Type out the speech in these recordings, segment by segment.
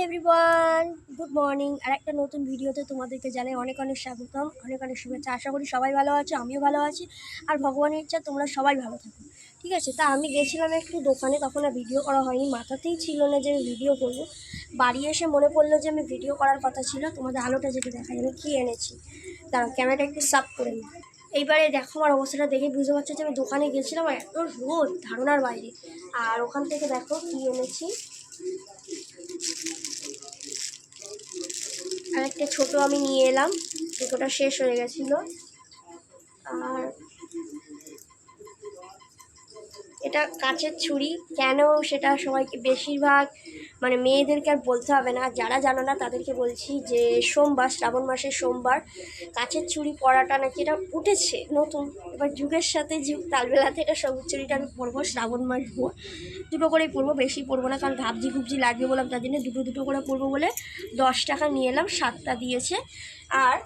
Everyone, good morning. আর একটা নতুন ভিডিওতে তোমাদেরকে জানাই অনেক অনেক স্বাগতম, অনেক অনেক শুভেচ্ছা। আশা করি সবাই ভালো আছো, আমিও ভালো আছি। আর ভগবানের ইচ্ছা তোমরা সবাই ভালো থাকো, ঠিক আছে? তা আমি গেছিলাম একটু দোকানে, তখন আর ভিডিও করা হয়নি, মাথাতেই ছিল না যে আমি ভিডিও করবো। বাড়ি এসে মনে পড়লো যে আমি ভিডিও করার কথা ছিল। তোমাদের আলোটা যেটা দেখায় আমি কী এনেছি, দাঁড়াও ক্যামেরাটা একটু সাফ করে নিই। এইবারে দেখো আমার অবস্থাটা দেখে বুঝতে পারছো যে আমি দোকানে গেছিলাম, আর এত রোদ ধারণার বাইরে। আর ওখান থেকে দেখো কী এনেছি। আর একটা ছোটো আমি নিয়ে এলাম, দুটোটা শেষ হয়ে গেছিলো। আর এটা কাঁচের ছুরি, কেন সেটা সবাইকে বেশিরভাগ মানে মেয়েদেরকে আর বলতে হবে না, যারা জানো না তাদেরকে বলছি যে সোমবার, শ্রাবণ মাসের সোমবার কাঁচের ছুরি পরাটা নাকি এটা উঠেছে নতুন। এবার যুগের সাথে যুগ তালবেলাতে এটা সবুজ ছুরিটা আমি পরবো শ্রাবণ মাস ভোর, দুটো করেই পরবো, বেশি পরবো না, কারণ ঘাবজি ঘুবজি লাগবে বললাম, তার জন্য দুটো দুটো করে পরবো বলে 10 টাকা নিয়ে এলাম, 7টা দিয়েছে। আর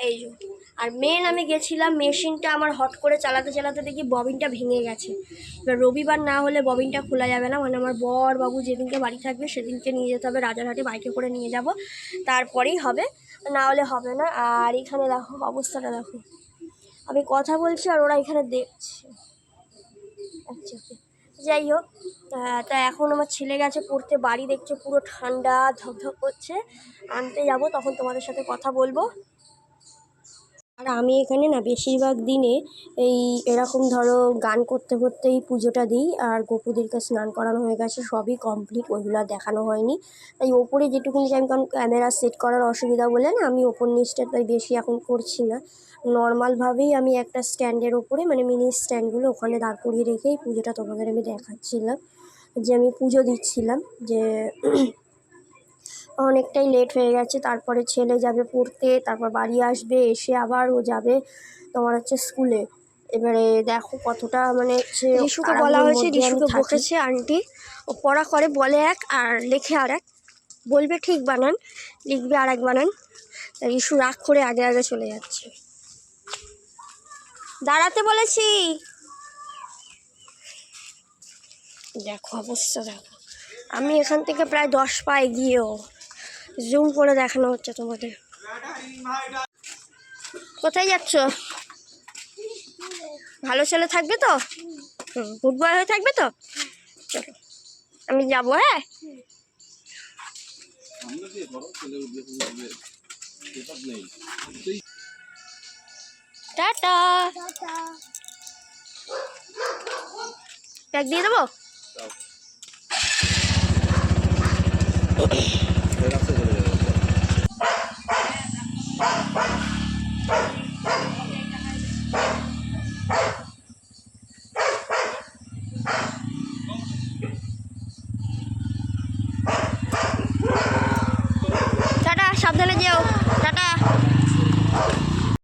এই যে, আর মেন আমি গেছিলাম, মেশিনটা আমার হট করে চালাতে চালাতে দেখি ববিনটা ভেঙে গেছে। এবার রবিবার না হলে ববিনটা খোলা যাবে না, মানে আমার বর বাবু যেদিনকে বাড়ি থাকবে সেদিনকে নিয়ে যেতে হবে, রাজারহাটে বাইকে করে নিয়ে যাব, তারপরেই হবে, না হলে হবে না। আর এখানে দেখো অবস্থাটা দেখো, আমি কথা বলছি আর ওরা এখানে দেখছে। আচ্ছা, যাই হোক, তা এখন আমার ছেলে গেছে পড়তে, বাড়ি দেখছে পুরো ঠান্ডা ধকধক করছে, আনতে যাব, তখন তোমাদের সাথে কথা বলবো। আর আমি এখানে না বেশিরভাগ দিনে এরকম ধরো গান করতে করতেই পুজোটা দিই। আর গোপুদেরকে স্নান করানো হয়ে গেছে, সবই কমপ্লিট, ওইগুলো দেখানো হয়নি। তাই ওপরে যেটুকুনি আমি, কারণ ক্যামেরা সেট করার অসুবিধা বলে না, আমি ওপর নিচটা তাই বেশি এখন করছি না। নর্মালভাবেই আমি একটা স্ট্যান্ডের ওপরে, মানে মিনি স্ট্যান্ডগুলো ওখানে দাঁড় করিয়ে রেখেই পুজোটা তোমাদের আমি দেখাচ্ছিলাম, যে আমি পুজো দিচ্ছিলাম। যে অনেকটাই লেট হয়ে গেছে, তারপরে ছেলে যাবে পড়তে, তারপর বাড়ি আসবে, এসে আবার ও যাবে তোমার হচ্ছে স্কুলে। এবারে দেখো কতটা মানে হচ্ছে, রিশুকে বলা হয়েছে, রিশুকে বকেছে আন্টি, ও পড়া করে বলে এক আর লেখে আর এক, বলবে ঠিক বানান, লিখবে আর এক বানান। তা রিশু রাগ করে আগে আগে চলে যাচ্ছে, দাঁড়াতে বলেছি। দেখো অবস্থা দেখো, আমি এখান থেকে প্রায় 10 পা এগিয়েও, জুম করে দেখানো হচ্ছে তোমাদের। কোথায় যাচ্ছ? ভালো ছেলে থাকবে তো, গুড বয় হয়ে থাকবে তো, চলো আমি যাবো। হ্যাঁ, টাটা, ব্যাগ দিয়ে দেবো। টাটা, সাবধানে যেও।